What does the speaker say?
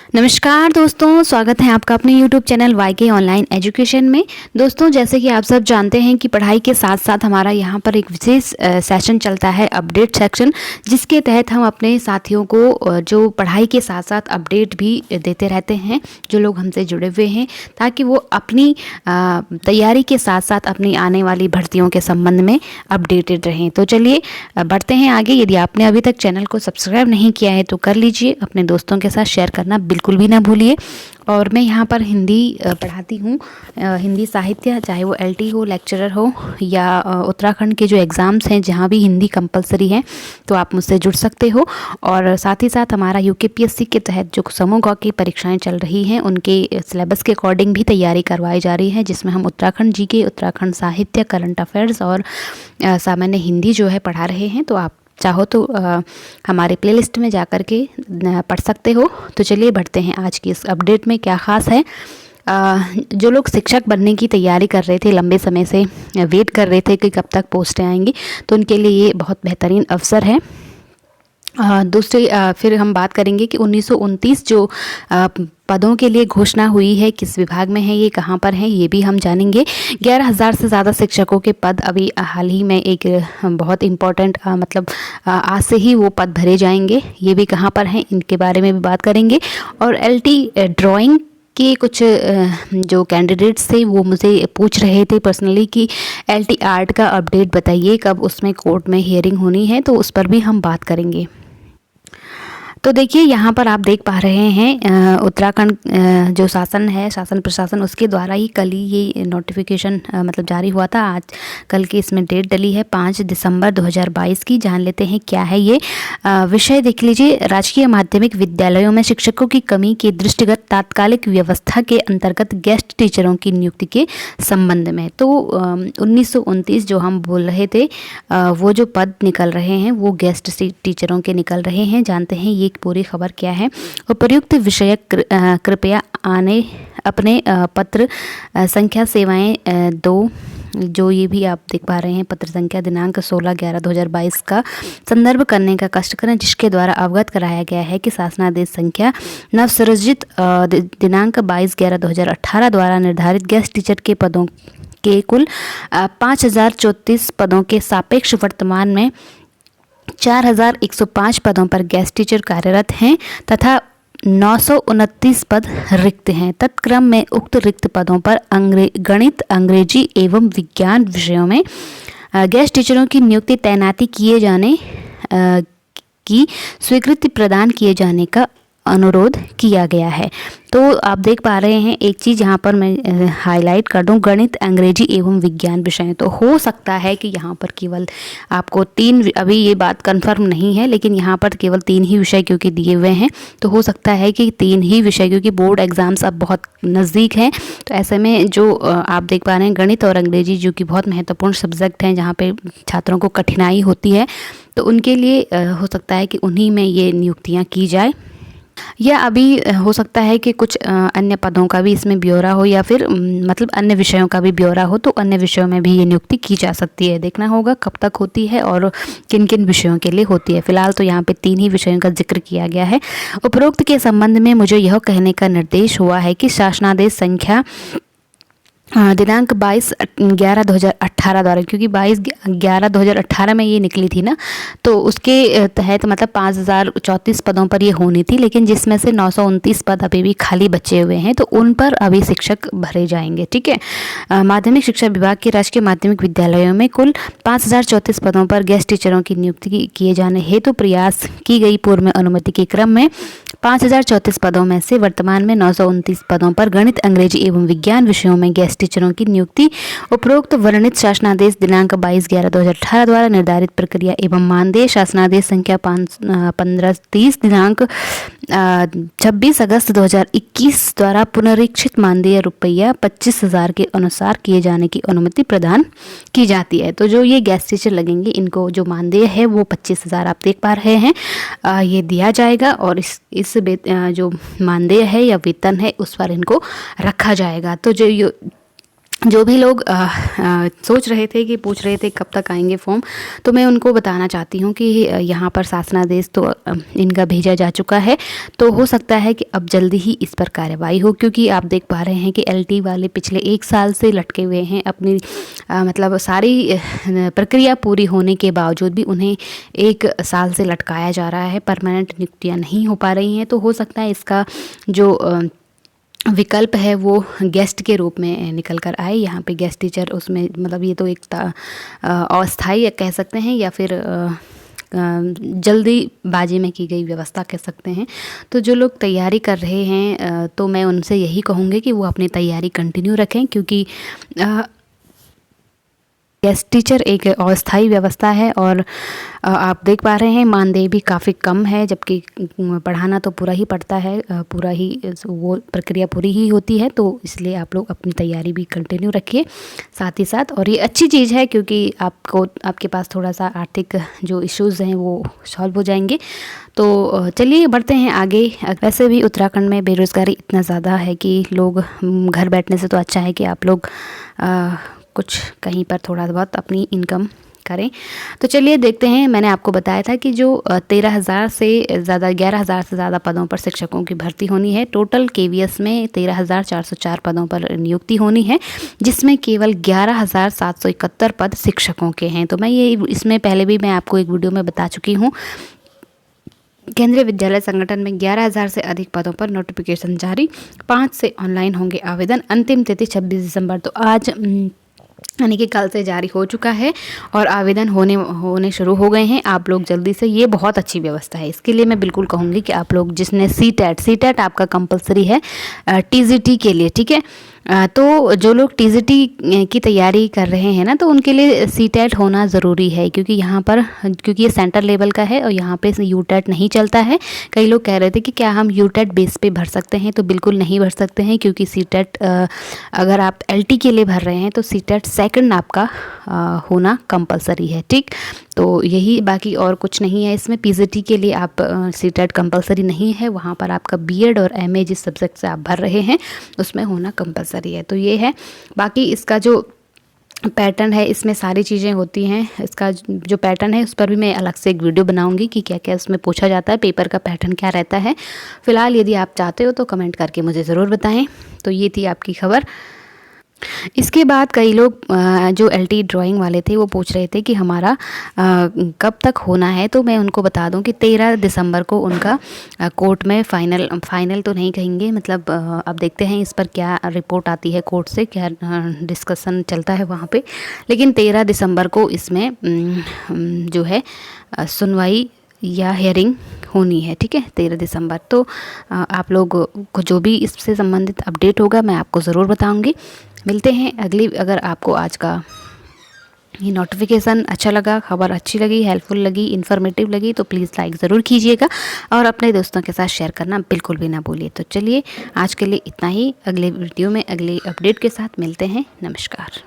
नमस्कार दोस्तों, स्वागत है आपका अपने YouTube channel YK online education में। दोस्तों, जैसे कि आप सब जानते हैं कि पढ़ाई के साथ साथ हमारा यहाँ पर एक विशेष सेशन चलता है, अपडेट सेक्शन, जिसके तहत हम अपने साथियों को जो पढ़ाई के साथ साथ अपडेट भी देते रहते हैं, जो लोग हमसे जुड़े हुए हैं, ताकि वो अपनी तैयारी के साथ साथ अपनी आने वाली भर्तियों के संबंध में अपडेटेड रहें। तो चलिए बढ़ते हैं आगे। यदि आपने अभी तक चैनल को सब्सक्राइब नहीं किया है तो कर लीजिए, अपने दोस्तों के साथ शेयर करना बिल्कुल भी ना भूलिए। और मैं यहाँ पर हिंदी पढ़ाती हूँ, हिंदी साहित्य, चाहे वो LT हो, लेक्चरर हो, या उत्तराखंड के जो एग्ज़ाम्स हैं जहाँ भी हिंदी कंपलसरी है, तो आप मुझसे जुड़ सकते हो। और साथ ही साथ हमारा UKPSC के तहत जो समूह ग की परीक्षाएं चल रही हैं, उनके सिलेबस के अकॉर्डिंग भी तैयारी करवाई जा रही है, जिसमें हम उत्तराखंड GK, उत्तराखंड साहित्य, करंट अफेयर्स और सामान्य हिंदी जो है पढ़ा रहे हैं। तो आप चाहो तो हमारे प्लेलिस्ट में जाकर के पढ़ सकते हो। तो चलिए बढ़ते हैं आज की इस अपडेट में क्या ख़ास है। जो लोग शिक्षक बनने की तैयारी कर रहे थे, लंबे समय से वेट कर रहे थे कि कब तक पोस्टें आएंगी, तो उनके लिए ये बहुत बेहतरीन अवसर है। दूसरी फिर हम बात करेंगे कि 1929 जो पदों के लिए घोषणा हुई है, किस विभाग में है, ये कहाँ पर है, ये भी हम जानेंगे। 11,000 से ज़्यादा शिक्षकों के पद अभी हाल ही में एक बहुत इम्पॉर्टेंट आज से ही वो पद भरे जाएंगे, ये भी कहाँ पर हैं, इनके बारे में भी बात करेंगे। और LT ड्राइंग के कुछ जो कैंडिडेट्स थे वो मुझे पूछ रहे थे पर्सनली कि LT आर्ट का अपडेट बताइए, कब उसमें कोर्ट में हियरिंग होनी है, तो उस पर भी हम बात करेंगे। तो देखिए, यहाँ पर आप देख पा रहे हैं उत्तराखंड जो शासन है, शासन प्रशासन, उसके द्वारा ही कल ही ये नोटिफिकेशन जारी हुआ था। आज कल की इसमें डेट डली है 5 दिसंबर 2022 की। जान लेते हैं क्या है ये विषय। देख लीजिए, राजकीय माध्यमिक विद्यालयों में शिक्षकों की कमी के दृष्टिगत तात्कालिक व्यवस्था के अंतर्गत गेस्ट टीचरों की नियुक्ति के संबंध में। तो 1929 जो हम बोल रहे थे, वो जो पद निकल रहे हैं वो गेस्ट टीचरों के निकल रहे हैं। जानते हैं ये पूरी खबर क्या है। उपर्युक्त विषय कृपया आने अपने पत्र संख्या सेवाएं 2, जो ये भी आप देख पा रहे हैं, पत्र संख्या दिनांक 16/11/2022 का संदर्भ करने का कष्ट करें, जिसके द्वारा अवगत कराया गया है कि शासनादेश संख्या नवसृजित दिनांक 22/11/2018 द्वारा निर्धारित गेस्ट टीचर के पदों के कुल 5,034 पदों के सापेक्ष वर्तमान में 4,105 पदों पर गेस्ट टीचर कार्यरत हैं तथा 929 पद रिक्त हैं। तत्क्रम में उक्त रिक्त पदों पर गणित, अंग्रेजी एवं विज्ञान विषयों में गेस्ट टीचरों की नियुक्ति तैनाती किए जाने की स्वीकृति प्रदान किए जाने का अनुरोध किया गया है। तो आप देख पा रहे हैं, एक चीज़ यहाँ पर मैं हाईलाइट कर दूँ, गणित, अंग्रेजी एवं विज्ञान विषय। तो हो सकता है कि यहाँ पर केवल आपको 3, अभी ये बात कंफर्म नहीं है, लेकिन यहाँ पर केवल 3 ही विषय क्योंकि दिए हुए हैं, तो हो सकता है कि 3 ही विषय, क्योंकि बोर्ड एग्ज़ाम्स अब बहुत नज़दीक हैं। तो ऐसे में जो आप देख पा रहे हैं, गणित और अंग्रेजी जो कि बहुत महत्वपूर्ण सब्जेक्ट हैं, जहाँ पर छात्रों को कठिनाई होती है, तो उनके लिए हो सकता है कि उन्हीं में ये नियुक्तियाँ की जाए, या अभी हो सकता है कि कुछ अन्य पदों का भी इसमें ब्यौरा हो, या फिर अन्य विषयों का भी ब्यौरा हो, तो अन्य विषयों में भी ये नियुक्ति की जा सकती है। देखना होगा कब तक होती है और किन किन विषयों के लिए होती है। फिलहाल तो यहाँ पे 3 ही विषयों का जिक्र किया गया है। उपरोक्त के संबंध में मुझे यह कहने का निर्देश हुआ है कि शासनादेश संख्या दिनांक 22/11/2018 द्वारा, क्योंकि 22/11/2018 में ये निकली थी ना, तो उसके तहत 5,034 पदों पर ये होनी थी, लेकिन जिसमें से 929 पद अभी भी खाली बचे हुए हैं, तो उन पर अभी शिक्षक भरे जाएंगे। ठीक है। माध्यमिक शिक्षा विभाग के राजकीय माध्यमिक विद्यालयों में कुल 5,034 पदों पर गेस्ट टीचरों की नियुक्ति किए जाने हेतु प्रयास की गई पूर्व में अनुमति के क्रम में 5,034 पदों में से वर्तमान में 929 पदों पर गणित, अंग्रेजी एवं विज्ञान विषयों में गेस्ट टीचरों की नियुक्ति उपरोक्त वर्णित शासनादेश दिनांक 22/11/2018 द्वारा निर्धारित प्रक्रिया एवं मानदेय शासनादेश संख्या 1530 दिनांक 26 अगस्त 2021 द्वारा पुनरीक्षित मानदेय रुपया 25,000 के अनुसार किए जाने की अनुमति प्रदान की जाती है। तो जो ये गेस्ट टीचर लगेंगे, इनको जो मानदेय है वो 25,000 आप देख पा रहे हैं, ये दिया जाएगा, और इस जो मानदेय है या वेतन है उस पर इनको रखा जाएगा। तो जो जो भी लोग सोच रहे थे कि पूछ रहे थे कब तक आएंगे फॉर्म, तो मैं उनको बताना चाहती हूँ कि यहाँ पर शासनादेश तो इनका भेजा जा चुका है। तो हो सकता है कि अब जल्दी ही इस पर कार्रवाई हो, क्योंकि आप देख पा रहे हैं कि एलटी वाले पिछले 1 साल से लटके हुए हैं अपनी मतलब सारी प्रक्रिया पूरी होने के बावजूद भी उन्हें 1 साल से लटकाया जा रहा है, परमानेंट नियुक्तियाँ नहीं हो पा रही हैं। तो हो सकता है इसका जो विकल्प है वो गेस्ट के रूप में निकल कर आए। यहाँ पे गेस्ट टीचर उसमें मतलब ये तो एक अस्थाई कह सकते हैं या फिर जल्दीबाजी में की गई व्यवस्था कह सकते हैं। तो जो लोग तैयारी कर रहे हैं तो मैं उनसे यही कहूँगी कि वो अपनी तैयारी कंटिन्यू रखें, क्योंकि गेस्ट टीचर एक अस्थायी व्यवस्था है और आप देख पा रहे हैं मानदेय भी काफ़ी कम है, जबकि पढ़ाना तो पूरा ही पड़ता है, पूरा ही वो प्रक्रिया पूरी ही होती है। तो इसलिए आप लोग अपनी तैयारी भी कंटिन्यू रखिए साथ ही साथ। और ये अच्छी चीज़ है क्योंकि आपके पास थोड़ा सा आर्थिक जो इश्यूज़ हैं वो सॉल्व हो जाएंगे। तो चलिए बढ़ते हैं आगे। वैसे भी उत्तराखंड में बेरोज़गारी इतना ज़्यादा है कि लोग घर बैठने से तो अच्छा है कि आप लोग कुछ कहीं पर थोड़ा बहुत अपनी इनकम करें। तो चलिए देखते हैं। मैंने आपको बताया था कि जो 13,000 से ज़्यादा 11,000 से ज़्यादा पदों पर शिक्षकों की भर्ती होनी है। टोटल केवीएस में 13,404 पदों पर नियुक्ति होनी है, जिसमें केवल 11,771 पद शिक्षकों के हैं। तो मैं ये इसमें पहले भी मैं आपको एक वीडियो में बता चुकी हूँ। केंद्रीय विद्यालय संगठन में 11,000 से अधिक पदों पर नोटिफिकेशन जारी, 5 से ऑनलाइन होंगे आवेदन। अंतिम तिथि 26 दिसंबर। तो आज यानी कि कल से जारी हो चुका है और आवेदन होने शुरू हो गए हैं। आप लोग जल्दी से, ये बहुत अच्छी व्यवस्था है। इसके लिए मैं बिल्कुल कहूँगी कि आप लोग जिसने सीटेट आपका कंपलसरी है टीजीटी के लिए, ठीक है। तो जो लोग टीजीटी की तैयारी कर रहे हैं ना, तो उनके लिए सीटेट होना ज़रूरी है, क्योंकि यहाँ पर क्योंकि ये सेंटर लेवल का है और यहाँ पे यूटेट नहीं चलता है। कई लोग कह रहे थे कि क्या हम यूटेट बेस पे भर सकते हैं, तो बिल्कुल नहीं भर सकते हैं, क्योंकि सीटेट अगर आप एलटी के लिए भर रहे हैं तो सीटेट सेकंड आपका होना कंपलसरी है, ठीक। तो यही, बाकी और कुछ नहीं है इसमें। पीजीटी के लिए आप सीटेट कंपलसरी नहीं है, वहाँ पर आपका बीएड और एमए जिस सब्जेक्ट से आप भर रहे हैं उसमें होना कंपलसरी है। तो ये है। बाकी इसका जो पैटर्न है इसमें सारी चीज़ें होती हैं। इसका जो पैटर्न है उस पर भी मैं अलग से एक वीडियो बनाऊंगी कि क्या क्या उसमें पूछा जाता है, पेपर का पैटर्न क्या रहता है। फ़िलहाल यदि आप चाहते हो तो कमेंट करके मुझे ज़रूर बताएं। तो ये थी आपकी खबर। इसके बाद कई लोग जो एलटी ड्राइंग वाले थे वो पूछ रहे थे कि हमारा कब तक होना है। तो मैं उनको बता दूं कि 13 दिसंबर को उनका कोर्ट में फाइनल तो नहीं कहेंगे, मतलब अब देखते हैं इस पर क्या रिपोर्ट आती है कोर्ट से, क्या डिस्कशन चलता है वहाँ पे। लेकिन 13 दिसंबर को इसमें जो है सुनवाई या हियरिंग होनी है, ठीक है, 13 दिसंबर। तो आप लोग को जो भी इससे संबंधित अपडेट होगा मैं आपको ज़रूर बताऊंगी। मिलते हैं अगली। अगर आपको आज का ये नोटिफिकेशन अच्छा लगा, खबर अच्छी लगी, हेल्पफुल लगी, इन्फॉर्मेटिव लगी, तो प्लीज़ लाइक ज़रूर कीजिएगा और अपने दोस्तों के साथ शेयर करना बिल्कुल भी ना भूलिए। तो चलिए आज के लिए इतना ही। अगले वीडियो में अगले अपडेट के साथ मिलते हैं। नमस्कार।